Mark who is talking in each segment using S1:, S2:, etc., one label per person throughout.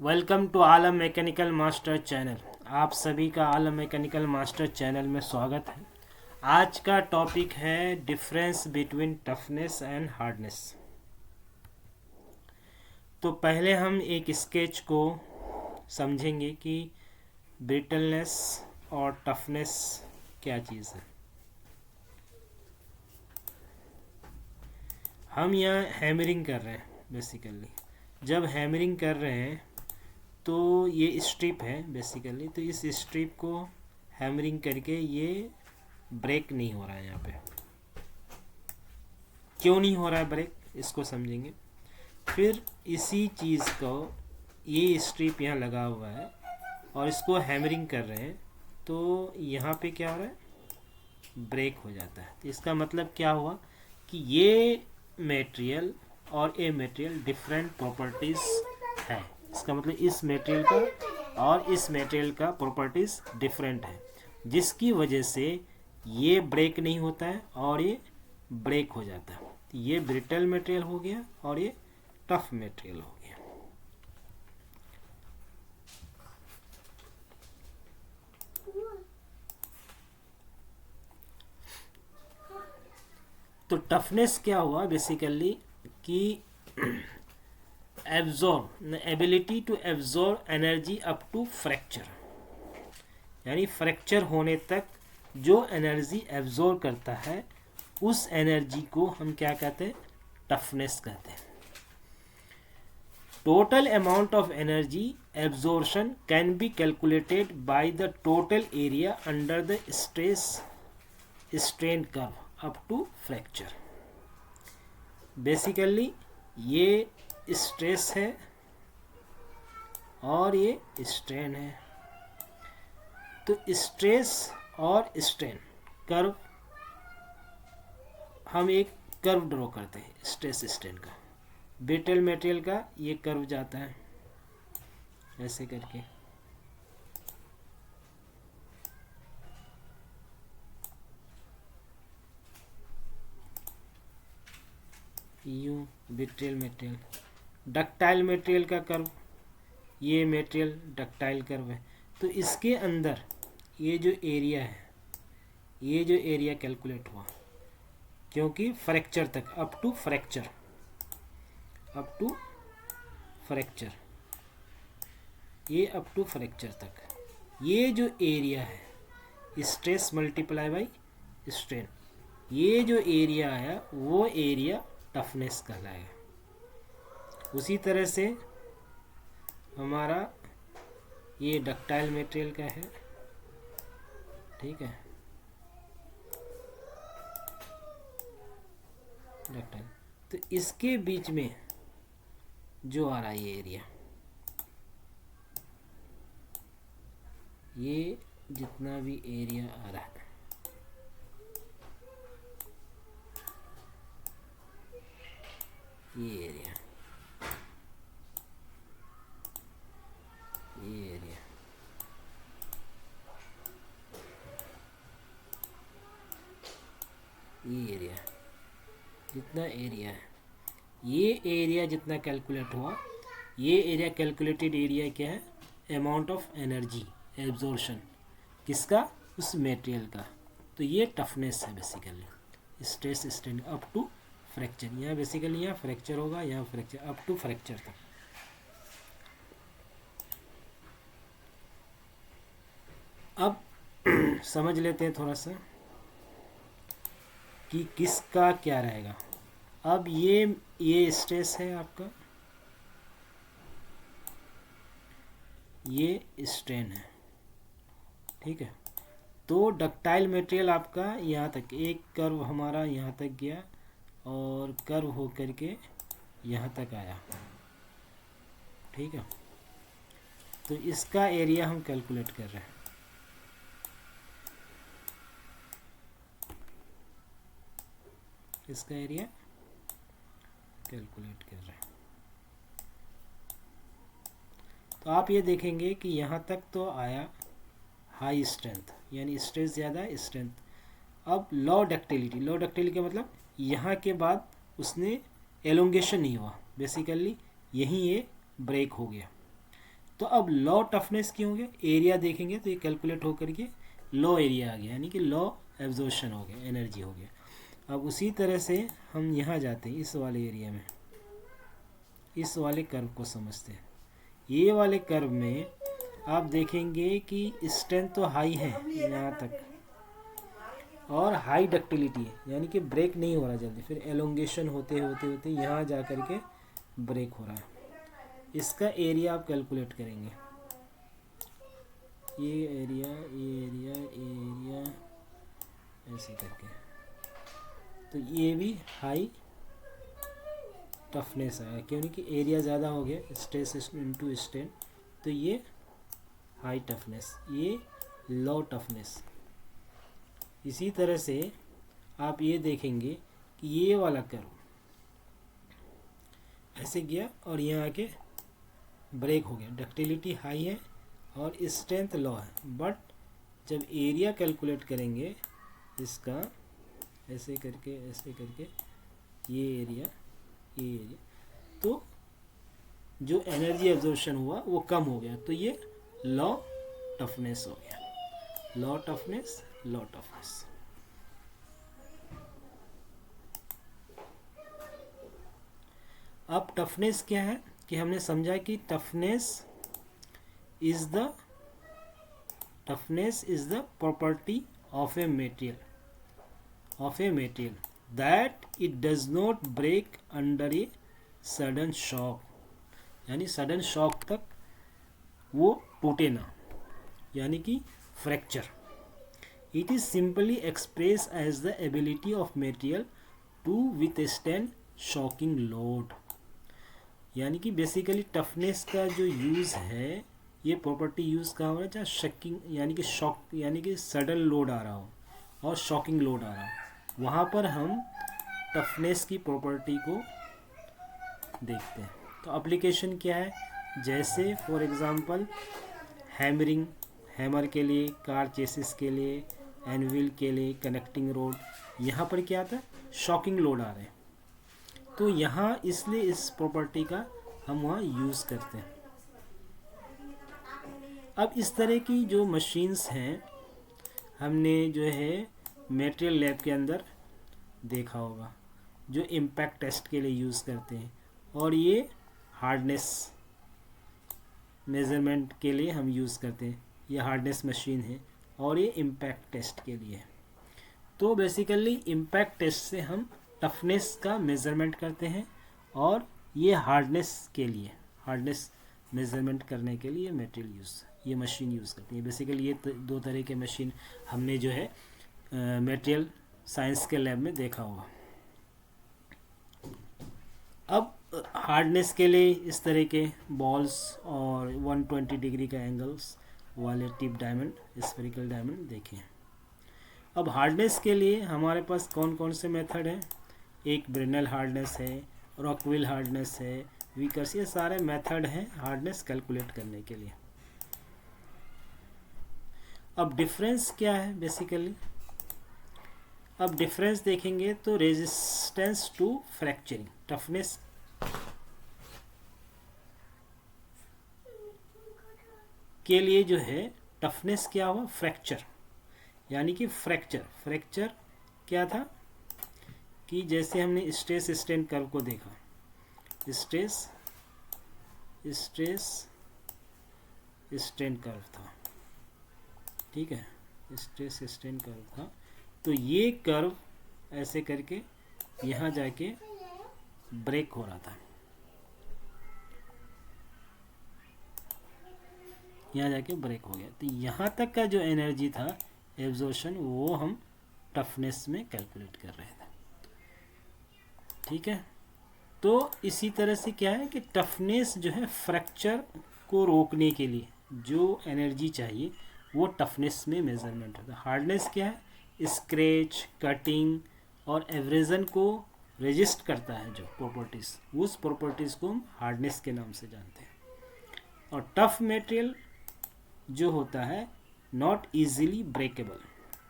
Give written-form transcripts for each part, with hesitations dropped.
S1: Welcome to Alam mechanical master channel. आप सभी का आलम मैकेनिकल मास्टर चैनल में स्वागत है। आज का टॉपिक है difference between toughness and hardness. तो पहले हम एक स्केच को समझेंगे कि ब्रिटलनेस और टफनेस क्या चीज़ है। हम यहाँ हैमरिंग कर रहे हैं बेसिकली। जब हैमरिंग कर रहे हैं तो ये स्ट्रिप है बेसिकली, तो इस स्ट्रिप को हैमरिंग करके ये ब्रेक नहीं हो रहा है। यहाँ पे क्यों नहीं हो रहा है ब्रेक, इसको समझेंगे। फिर इसी चीज़ को, ये स्ट्रिप यहाँ लगा हुआ है और इसको हैमरिंग कर रहे हैं तो यहाँ पे क्या हो रहा है, ब्रेक हो जाता है। तो इसका मतलब क्या हुआ कि ये मटेरियल और ये मटेरियल डिफरेंट प्रॉपर्टीज़ है। इसका मतलब इस मटेरियल का और इस मटेरियल का प्रॉपर्टीज़ डिफरेंट है, जिसकी वजह से ये ब्रेक नहीं होता है और ये ब्रेक हो जाता है। तो ये ब्रिटल मटेरियल हो गया और ये टफ मटेरियल हो गया। तो टफनेस क्या हुआ बेसिकली कि absorb, ability to absorb energy up to fracture, यानी फ्रैक्चर होने तक जो एनर्जी एब्जॉर्ब करता है उस एनर्जी को हम क्या कहते हैं, टफनेस कहते हैं। Total amount of energy absorption can be calculated by the total area under the stress strain curve up to fracture. Basically ये स्ट्रेस है और ये स्ट्रेन है। तो स्ट्रेस और स्ट्रेन कर्व, हम एक कर्व ड्रॉ करते हैं स्ट्रेस स्ट्रेन का। ब्रिटल मटेरियल का ये कर्व जाता है ऐसे करके, यूं ब्रिटल मटेरियल। डक्टाइल मटेरियल का कर्व, ये मटेरियल डक्टाइल कर्व है। तो इसके अंदर ये जो एरिया है, ये जो एरिया कैलकुलेट हुआ, क्योंकि फ्रैक्चर तक, up to fracture, up to fracture, ये अप टू फ्रैक्चर तक, ये जो एरिया है स्ट्रेस मल्टीप्लाई बाई स्ट्रेन, ये जो एरिया आया वो एरिया टफनेस कहलाएगा। उसी तरह से हमारा ये डक्टाइल मटेरियल का है, ठीक है, डक्टाइल। तो इसके बीच में जो आ रहा है ये एरिया, ये जितना भी एरिया आ रहा है, ये एरिया, ये एरिया, ये एरिया, जितना एरिया है, ये एरिया जितना कैलकुलेट हुआ, ये एरिया कैलकुलेटेड एरिया क्या है, अमाउंट ऑफ एनर्जी एब्जॉर्प्शन, किसका, उस मटेरियल का। तो ये टफनेस है basically, stress strain up to fracture. यहाँ बेसिकली यहाँ फ्रैक्चर होगा, यहाँ फ्रैक्चर अप टू फ्रैक्चर तक। अब समझ लेते हैं थोड़ा सा कि किसका क्या रहेगा। अब ये स्ट्रेस है आपका, ये स्ट्रेन है, ठीक है। तो डक्टाइल मटेरियल आपका यहाँ तक, एक कर्व हमारा यहाँ तक गया और कर्व हो करके यहाँ तक आया, ठीक है। तो इसका एरिया हम कैलकुलेट कर रहे हैं। इसका एरिया कैलकुलेट कर रहे हैं। तो आप ये देखेंगे कि यहाँ तक तो आया हाई स्ट्रेंथ, यानी स्ट्रेस ज़्यादा है, स्ट्रेंथ। अब लो डक्टिलिटी, लो डक्टिलिटी का मतलब यहाँ के बाद उसने एलोंगेशन नहीं हुआ, बेसिकली यहीं ये ब्रेक हो गया। तो अब लॉ टफनेस क्यों हो गया, एरिया देखेंगे तो ये कैलकुलेट होकर के लॉ एरिया आ गया, यानी कि लॉ एब्जॉर्प्शन हो गया, एनर्जी हो गया। अब उसी तरह से हम यहाँ जाते हैं इस वाले एरिया में, इस वाले कर्व को समझते हैं। ये वाले कर्व में आप देखेंगे कि स्ट्रेंथ तो हाई है यहाँ तक और हाई डक्टिलिटी है, यानी कि ब्रेक नहीं हो रहा जल्दी, फिर एलोंगेशन होते होते होते यहाँ जा कर के ब्रेक हो रहा है। इसका एरिया आप कैलकुलेट करेंगे, ये एरिया ये एरिया ये एरिया ऐसे करके, तो ये भी हाई टफनेस आया, क्योंकि एरिया ज़्यादा हो गया, स्ट्रेस इनटू स्ट्रेन, तो ये हाई टफनेस, ये लो टफनेस। इसी तरह से आप ये देखेंगे कि ये वाला कर्व ऐसे गया और यहाँ आके ब्रेक हो गया, डक्टिलिटी हाई है और स्ट्रेंथ लो है, बट जब एरिया कैलकुलेट करेंगे इसका ऐसे करके ये एरिया तो जो एनर्जी एब्जॉर्प्शन हुआ वो कम हो गया, तो ये लो टफनेस हो गया, लो टफनेस। अब टफनेस क्या है कि हमने समझा कि toughness is the property of a material that it does not break under a sudden shock, यानी सडन शॉक तक वो टूटे ना, यानी कि fracture. It is simply express as the ability of material to withstand shocking load, यानी कि basically toughness का जो यूज़ है, ये प्रॉपर्टी यूज़ कहाँ हो रहा है, चाहे शॉकिंग यानी कि शॉक, यानी कि सडन लोड आ रहा हो और शॉकिंग लोड आ रहा हो, वहाँ पर हम टफनेस की प्रॉपर्टी को देखते हैं। तो एप्लीकेशन क्या है, जैसे फॉर एग्ज़ाम्पल हैमर के लिए, कार चेसिस के लिए, एनविल के लिए, कनेक्टिंग रोड, यहाँ पर क्या आता है, शॉकिंग लोड आ रहे हैं, तो यहाँ इसलिए इस प्रॉपर्टी का हम वहाँ यूज़ करते हैं। अब इस तरह की जो मशीन्स हैं हमने जो है मटेरियल लैब के अंदर देखा होगा, जो इम्पैक्ट टेस्ट के लिए यूज़ करते हैं, और ये हार्डनेस मेज़रमेंट के लिए हम यूज़ करते हैं। ये हार्डनेस मशीन है और ये इम्पैक्ट टेस्ट के लिए है। तो बेसिकली इम्पैक्ट टेस्ट से हम टफनेस का मेज़रमेंट करते हैं, और ये हार्डनेस के लिए, हार्डनेस मेज़रमेंट करने के लिए ये मशीन यूज़ करती है। बेसिकली ये दो तरह के मशीन हमने जो है मटेरियल साइंस के लैब में देखा होगा। अब हार्डनेस के लिए इस तरह के बॉल्स और 120 डिग्री का एंगल्स वाले टिप डायमंड, स्फेरिकल डायमंड देखें। अब हार्डनेस के लिए हमारे पास कौन कौन से मेथड हैं, एक ब्रेनल हार्डनेस है, रॉकविल हार्डनेस है, विकर्स, ये सारे मेथड हैं हार्डनेस कैलकुलेट करने के लिए। अब डिफरेंस क्या है बेसिकली, अब डिफरेंस देखेंगे तो रेजिस्टेंस टू फ्रैक्चरिंग, टफनेस के लिए जो है टफनेस क्या हुआ, फ्रैक्चर, यानी कि फ्रैक्चर क्या था कि जैसे हमने स्ट्रेस स्ट्रेन कर्व को देखा, स्ट्रेस स्ट्रेन कर्व था, ठीक है, स्ट्रेस स्ट्रेन कर्व था, तो ये कर्व ऐसे करके यहाँ जाके ब्रेक हो रहा था, यहाँ जाके ब्रेक हो गया, तो यहाँ तक का जो एनर्जी था एब्जॉर्प्शन, वो हम टफनेस में कैलकुलेट कर रहे थे, ठीक है। तो इसी तरह से क्या है कि टफनेस जो है फ्रैक्चर को रोकने के लिए जो एनर्जी चाहिए वो टफनेस में मेजरमेंट होता है। हार्डनेस क्या है, स्क्रैच, कटिंग और एब्रेजन को रेजिस्ट करता है, जो प्रॉपर्टीज़, उस प्रॉपर्टीज़ को हम हार्डनेस के नाम से जानते हैं। और टफ मटेरियल जो होता है not easily breakable,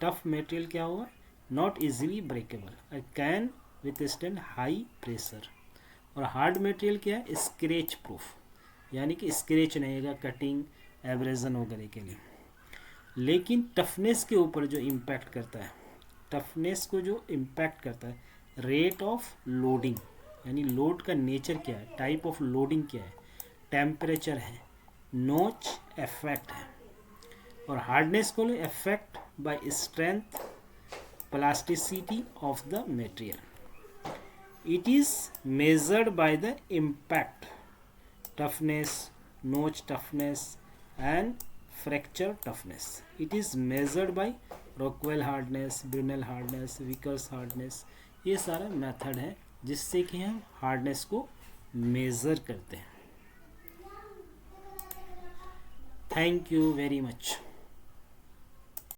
S1: tough material क्या हुआ, not easily breakable, I can withstand high pressure. और हार्ड मटेरियल क्या है, स्क्रैच प्रूफ, यानी कि स्क्रैच नहीं आएगा कटिंग एब्रेजन वगैरह के लिए। लेकिन टफनेस के ऊपर जो इम्पैक्ट करता है, टफनेस को जो इम्पैक्ट करता है रेट ऑफ लोडिंग, यानी लोड का नेचर क्या है, टाइप ऑफ लोडिंग क्या है, टेम्परेचर है, नोच इफेक्ट है। और हार्डनेस को effect bye strength plasticity of the material. It is measured by the impact toughness, notch toughness and fracture toughness. It is measured by Rockwell hardness, Brinell hardness, Vickers hardness। ये सारा method है जिससे कि हम hardness को measure करते हैं। Thank you very much.